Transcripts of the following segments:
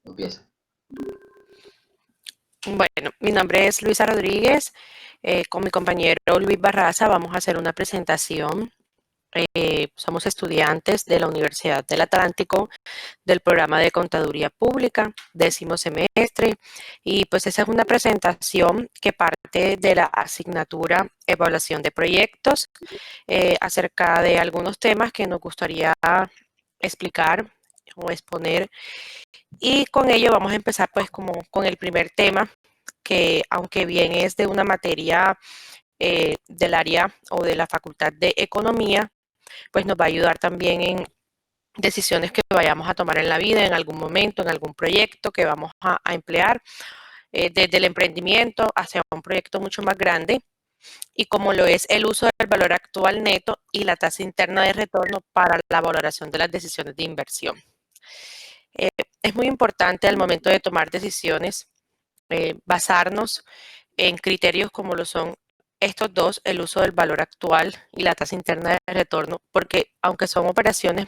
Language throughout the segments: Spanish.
Empieza. Bueno, mi nombre es Luisa Rodríguez. Con mi compañero Luis Barraza vamos a hacer una presentación. Somos estudiantes de la Universidad del Atlántico del programa de Contaduría Pública, 10º semestre, y pues esa es una presentación que parte de la asignatura Evaluación de Proyectos acerca de algunos temas que nos gustaría explicar o exponer, y con ello vamos a empezar pues como con el primer tema, que aunque bien es de una materia del área o de la Facultad de Economía, pues nos va a ayudar también en decisiones que vayamos a tomar en la vida, en algún momento, en algún proyecto que vamos a emplear, desde el emprendimiento hacia un proyecto mucho más grande, y como lo es el uso del valor actual neto y la tasa interna de retorno para la valoración de las decisiones de inversión. Es muy importante al momento de tomar decisiones basarnos en criterios como lo son estos dos, el uso del valor actual y la tasa interna de retorno, porque aunque son operaciones,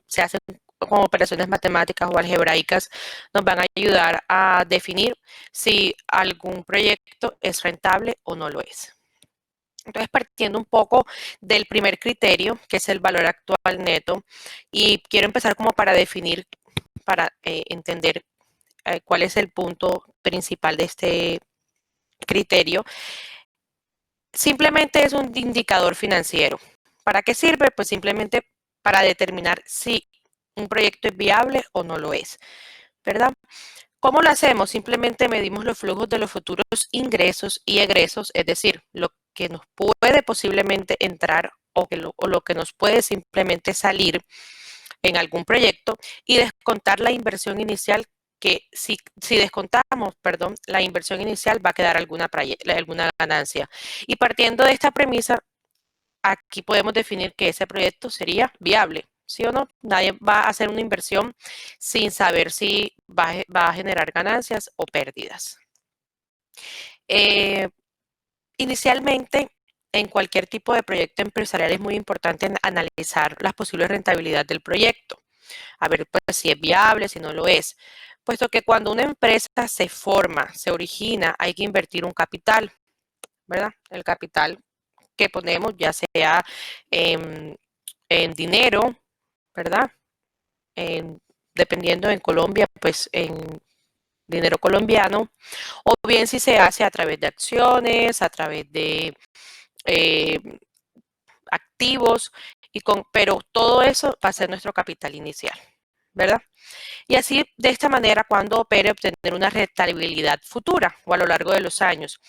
se hacen como operaciones matemáticas o algebraicas, nos van a ayudar a definir si algún proyecto es rentable o no lo es. Entonces, partiendo un poco del primer criterio, que es el valor actual neto, y quiero empezar como para definir, para entender cuál es el punto principal de este criterio. Simplemente es un indicador financiero. ¿Para qué sirve? Pues simplemente para determinar si un proyecto es viable o no lo es, ¿verdad? ¿Cómo lo hacemos? Simplemente medimos los flujos de los futuros ingresos y egresos, es decir, lo que nos puede posiblemente entrar o lo que nos puede simplemente salir en algún proyecto, y descontar la inversión inicial, que si descontamos, perdón, la inversión inicial, va a quedar alguna ganancia. Y partiendo de esta premisa, aquí podemos definir que ese proyecto sería viable, ¿sí o no? Nadie va a hacer una inversión sin saber si va a generar ganancias o pérdidas. Inicialmente, en cualquier tipo de proyecto empresarial es muy importante analizar las posibles rentabilidades del proyecto, a ver pues si es viable, si no lo es, puesto que cuando una empresa se forma, se origina, hay que invertir un capital, ¿verdad? El capital que ponemos, ya sea en dinero, ¿verdad? Dependiendo en Colombia, pues en dinero colombiano, o bien si se hace a través de acciones, a través de eh, activos, pero todo eso va a ser nuestro capital inicial, ¿verdad? Y así, de esta manera, cuando opere, obtener una rentabilidad futura o a lo largo de los años,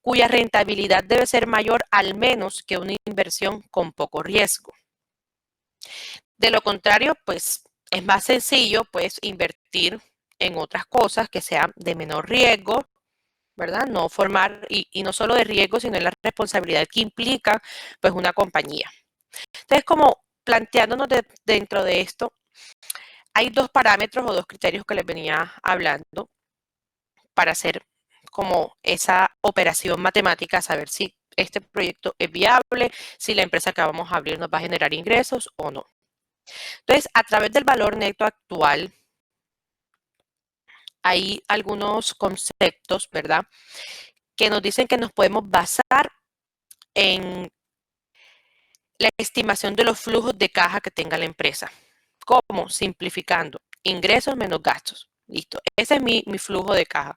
cuya rentabilidad debe ser mayor al menos que una inversión con poco riesgo. De lo contrario, pues es más sencillo pues invertir en otras cosas que sean de menor riesgo, ¿verdad? No formar, y no solo de riesgo, sino en la responsabilidad que implica pues una compañía. Entonces, como planteándonos dentro de esto, hay dos parámetros o dos criterios que les venía hablando para hacer como esa operación matemática, saber si este proyecto es viable, si la empresa que vamos a abrir nos va a generar ingresos o no. Entonces, a través del valor neto actual, hay algunos conceptos, ¿verdad?, que nos dicen que nos podemos basar en la estimación de los flujos de caja que tenga la empresa. ¿Cómo? Simplificando. Ingresos menos gastos. Listo. Ese es mi flujo de caja.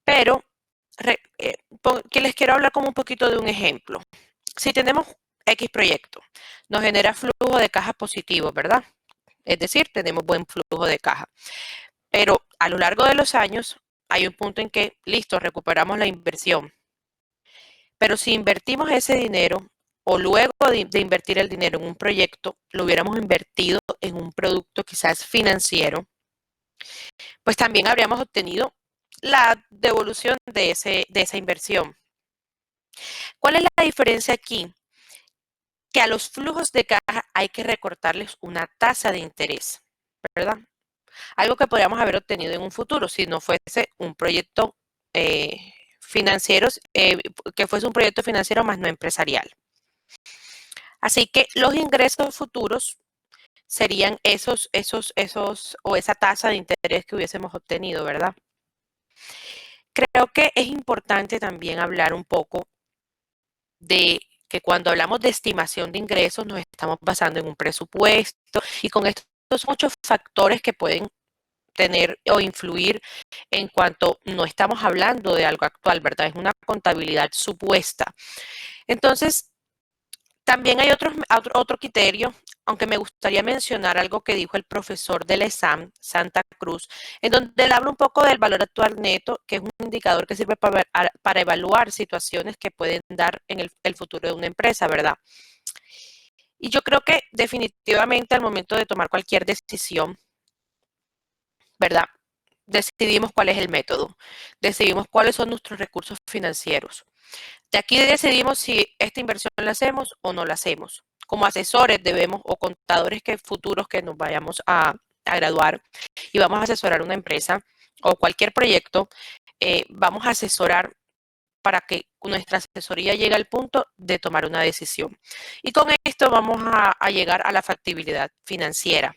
Pero que les quiero hablar como un poquito de un ejemplo. Si tenemos X proyecto, nos genera flujo de caja positivo, ¿verdad? Es decir, tenemos buen flujo de caja. Pero a lo largo de los años hay un punto en que, listo, recuperamos la inversión. Pero si invertimos ese dinero, o luego de invertir el dinero en un proyecto, lo hubiéramos invertido en un producto quizás financiero, pues también habríamos obtenido la devolución de esa inversión. ¿Cuál es la diferencia aquí? Que a los flujos de caja hay que recortarles una tasa de interés, ¿verdad? Algo que podríamos haber obtenido en un futuro si no fuese un proyecto financiero, que fuese un proyecto financiero más no empresarial. Así que los ingresos futuros serían o esa tasa de interés que hubiésemos obtenido, ¿verdad? Creo que es importante también hablar un poco de que cuando hablamos de estimación de ingresos nos estamos basando en un presupuesto y con estos muchos factores que pueden tener o influir en cuanto no estamos hablando de algo actual, ¿verdad? Es una contabilidad supuesta. Entonces, también hay otro criterio, aunque me gustaría mencionar algo que dijo el profesor de la ESAM, Santa Cruz, en donde él habla un poco del valor actual neto, que es un indicador que sirve para evaluar situaciones que pueden dar en el futuro de una empresa, ¿verdad? Y yo creo que definitivamente al momento de tomar cualquier decisión, ¿verdad? Decidimos cuál es el método, decidimos cuáles son nuestros recursos financieros. De aquí decidimos si esta inversión la hacemos o no la hacemos. Como asesores debemos, o contadores futuros que nos vayamos a graduar y vamos a asesorar una empresa o cualquier proyecto, vamos a asesorar para que nuestra asesoría llegue al punto de tomar una decisión. Y con esto vamos a llegar a la factibilidad financiera.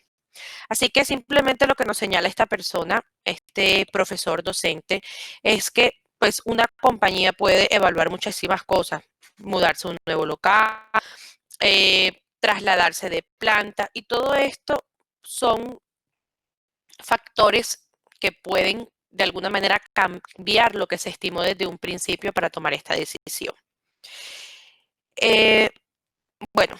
Así que simplemente lo que nos señala esta persona, este profesor docente, es que pues una compañía puede evaluar muchísimas cosas, mudarse a un nuevo local, trasladarse de planta y todo esto son factores que pueden de alguna manera cambiar lo que se estimó desde un principio para tomar esta decisión. Eh, bueno,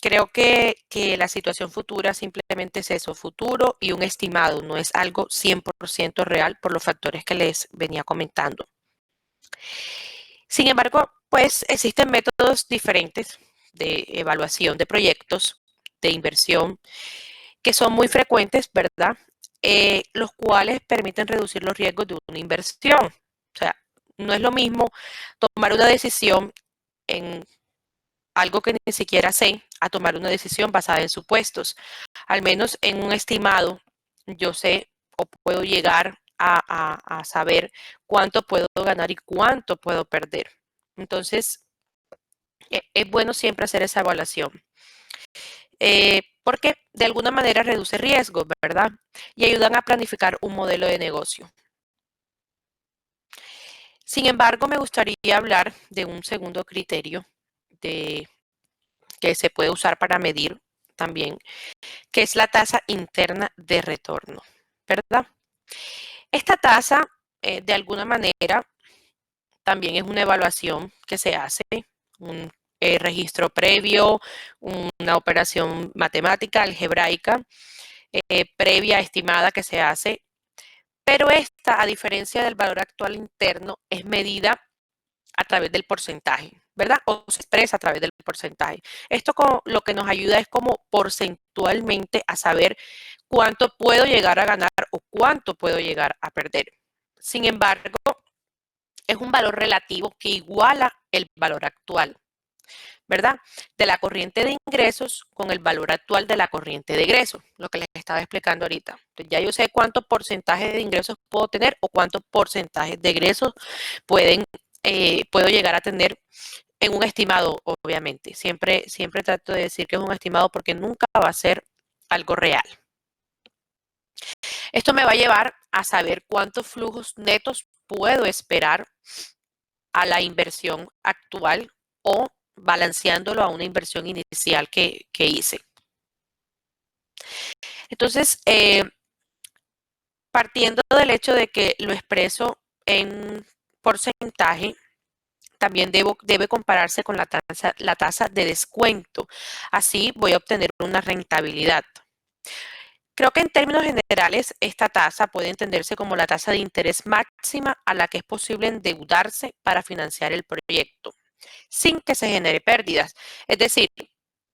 creo que la situación futura simplemente es eso, futuro y un estimado, no es algo 100% real por los factores que les venía comentando. Sin embargo, pues existen métodos diferentes de evaluación de proyectos, de inversión, que son muy frecuentes, ¿verdad? Los cuales permiten reducir los riesgos de una inversión. O sea, no es lo mismo tomar una decisión en algo que ni siquiera sé a tomar una decisión basada en supuestos. Al menos en un estimado, yo sé o puedo llegar a saber cuánto puedo ganar y cuánto puedo perder. Entonces, es bueno siempre hacer esa evaluación. Porque de alguna manera reduce riesgos, ¿verdad? Y ayudan a planificar un modelo de negocio. Sin embargo, me gustaría hablar de un segundo criterio que se puede usar para medir también, que es la tasa interna de retorno, ¿verdad? Esta tasa, de alguna manera, también es una evaluación que se hace, un registro previo, una operación matemática, algebraica, previa, estimada que se hace, pero esta, a diferencia del valor actual interno, es medida a través del porcentaje, ¿verdad? O se expresa a través del porcentaje. Esto lo que nos ayuda es como porcentualmente a saber cuánto puedo llegar a ganar o cuánto puedo llegar a perder. Sin embargo, es un valor relativo que iguala el valor actual, ¿verdad? De la corriente de ingresos con el valor actual de la corriente de egresos, lo que les estaba explicando ahorita. Entonces ya yo sé cuánto porcentaje de ingresos puedo tener o cuántos porcentajes de egresos puedo llegar a tener en un estimado, obviamente. Siempre trato de decir que es un estimado porque nunca va a ser algo real. Esto me va a llevar a saber cuántos flujos netos puedo esperar a la inversión actual o balanceándolo a una inversión inicial que hice. Entonces, partiendo del hecho de que lo expreso en porcentaje, también debe compararse con la tasa de descuento. Así voy a obtener una rentabilidad. Creo que en términos generales esta tasa puede entenderse como la tasa de interés máxima a la que es posible endeudarse para financiar el proyecto, sin que se genere pérdidas. Es decir,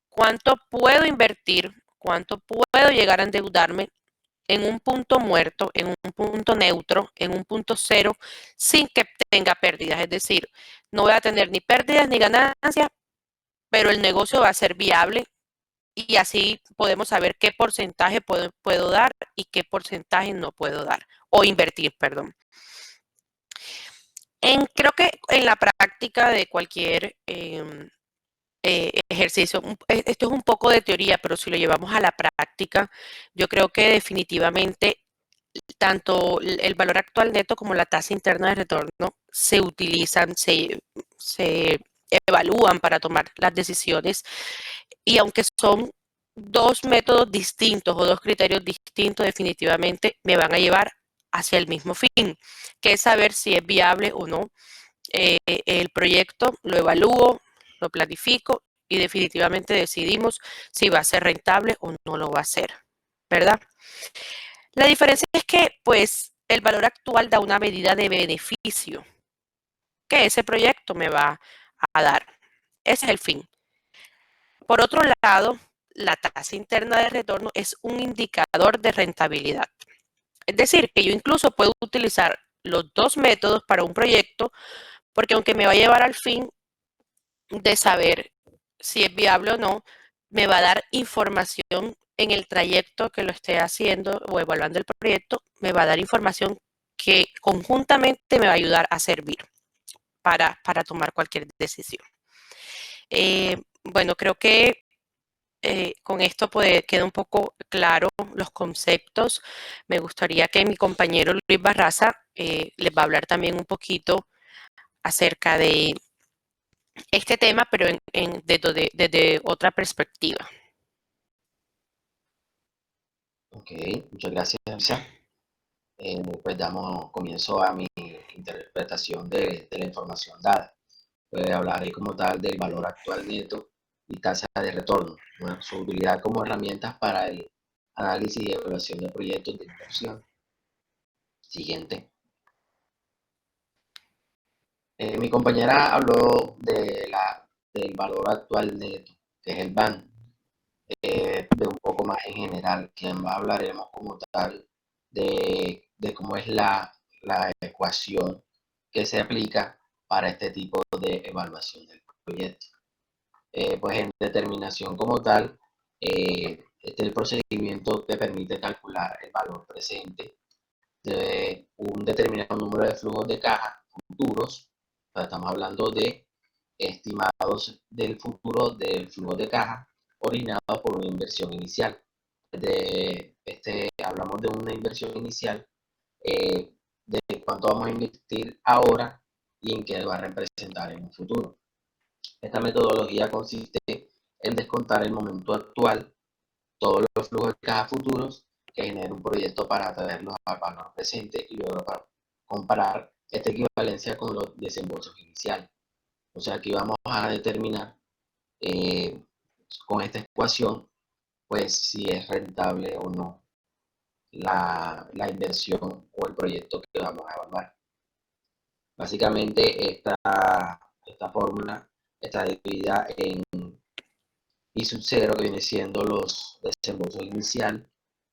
cuánto puedo invertir, cuánto puedo llegar a endeudarme en un punto muerto, en un punto neutro, en un punto cero, sin que tenga pérdidas. Es decir, no voy a tener ni pérdidas ni ganancias, pero el negocio va a ser viable y así podemos saber qué porcentaje puedo dar y qué porcentaje no puedo dar o invertir, perdón. Creo que en la práctica de cualquier ejercicio. Esto es un poco de teoría, pero si lo llevamos a la práctica, yo creo que definitivamente tanto el valor actual neto como la tasa interna de retorno se utilizan, se evalúan para tomar las decisiones y aunque son dos métodos distintos o dos criterios distintos, definitivamente me van a llevar hacia el mismo fin, que es saber si es viable o no el proyecto, lo evalúo, lo planifico y definitivamente decidimos si va a ser rentable o no lo va a ser, ¿verdad? La diferencia es que, pues, el valor actual da una medida de beneficio que ese proyecto me va a dar. Ese es el fin. Por otro lado, la tasa interna de retorno es un indicador de rentabilidad. Es decir, que yo incluso puedo utilizar los dos métodos para un proyecto, porque aunque me va a llevar al fin de saber si es viable o no, me va a dar información en el trayecto que lo esté haciendo o evaluando el proyecto, me va a dar información que conjuntamente me va a ayudar a servir para tomar cualquier decisión. Bueno, creo que con esto pues, queda un poco claro los conceptos. Me gustaría que mi compañero Luis Barraza les va a hablar también un poquito acerca de este tema, pero desde otra perspectiva. Ok, muchas gracias, Elsa. Pues damos comienzo a mi interpretación de la información dada. Pues hablaré como tal del valor actual neto y tasa de retorno, bueno, su utilidad como herramientas para el análisis y evaluación de proyectos de inversión. Siguiente. Mi compañera habló del valor actual neto, que es el BAN, de un poco más en general, que hablaremos como tal de cómo es la ecuación que se aplica para este tipo de evaluación del proyecto. Pues en determinación como tal, este es el procedimiento que permite calcular el valor presente de un determinado número de flujos de caja futuros. O sea, estamos hablando de estimados del futuro del flujo de caja originado por una inversión inicial. Hablamos de una inversión inicial, de cuánto vamos a invertir ahora y en qué va a representar en un futuro. Esta metodología consiste en descontar el momento actual, todos los flujos de caja futuros que genera un proyecto para traerlos al valor presente y luego para comparar esta equivalencia con los desembolsos iniciales. O sea, aquí vamos a determinar eh, con esta ecuación, pues si es rentable o no la inversión o el proyecto que vamos a evaluar. Básicamente, esta fórmula está dividida en I sub 0, que viene siendo los desembolsos inicial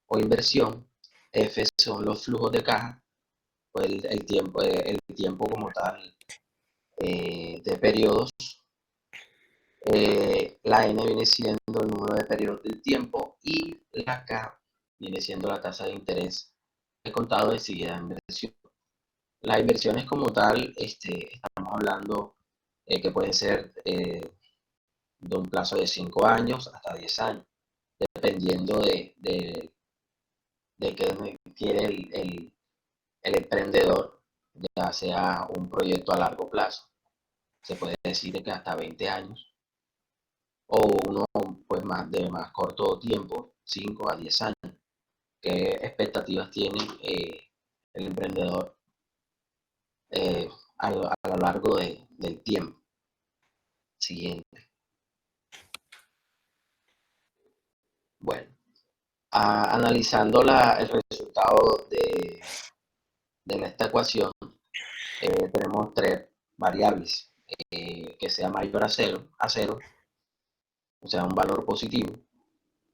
o inversión. F son los flujos de caja, o el tiempo como tal de periodos. La N viene siendo el número de periodos del tiempo y la K viene siendo la tasa de interés de contado decidida en inversión. Las inversiones como tal, estamos hablando que pueden ser de un plazo de 5 años hasta 10 años, dependiendo de qué quiere el emprendedor, ya sea un proyecto a largo plazo. Se puede decir que hasta 20 años, o uno pues más corto tiempo, 5 a 10 años. ¿Qué expectativas tiene el emprendedor a lo largo del tiempo? Siguiente. Bueno, analizando el resultado de esta ecuación, tenemos tres variables, que sea mayor a cero, o sea, un valor positivo,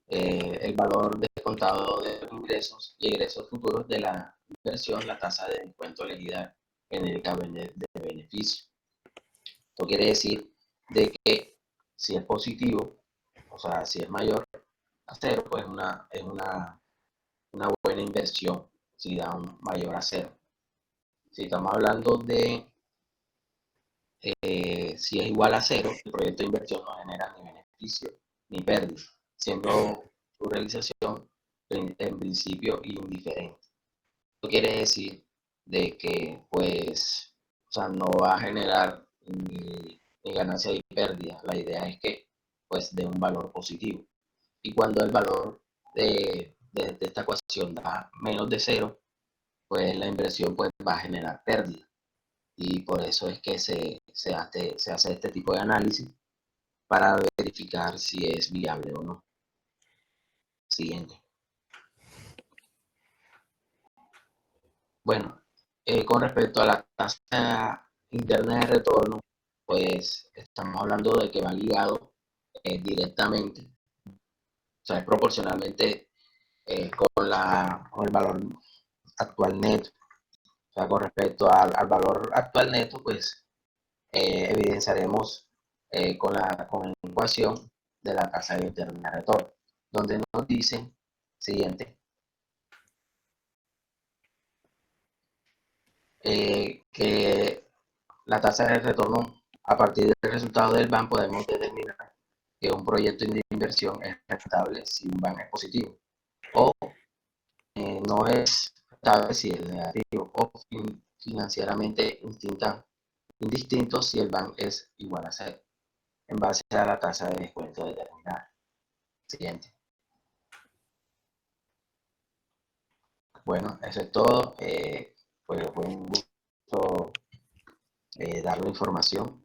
el valor descontado de los ingresos y egresos futuros de la inversión, la tasa de descuento elegida genérica de beneficio. Esto quiere decir de que si es positivo, o sea, si es mayor a cero, pues una buena inversión si da un mayor a cero. Si estamos hablando si es igual a cero, el proyecto de inversión no genera ni beneficio ni pérdida, siendo su realización en principio indiferente. Esto quiere decir de que, pues, o sea, no va a generar ni ganancia ni pérdida. La idea es que, pues, dé un valor positivo. Y cuando el valor de esta ecuación da menos de cero, pues la inversión pues, va a generar pérdida. Y por eso es que se hace este tipo de análisis para verificar si es viable o no. Siguiente. Bueno, con respecto a la tasa interna de retorno, pues estamos hablando de que va ligado directamente, o sea, es proporcionalmente con el valor actual neto. O sea, con respecto al valor actual neto, pues evidenciaremos con la ecuación de la tasa de interna de retorno, donde nos dice, siguiente, que la tasa de retorno a partir del resultado del BAN podemos determinar que un proyecto de inversión es rentable si un BAN es positivo o no es rentable si es negativo o financieramente indistinto si el BAN es igual a cero en base a la tasa de descuento determinada. Siguiente. Bueno, eso es todo. Pues fue un gusto dar la información.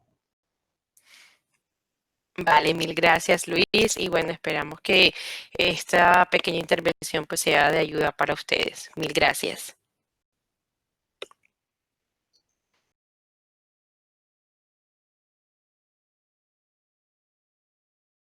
Vale, mil gracias, Luis. Y bueno, esperamos que esta pequeña intervención pues sea de ayuda para ustedes. Mil gracias.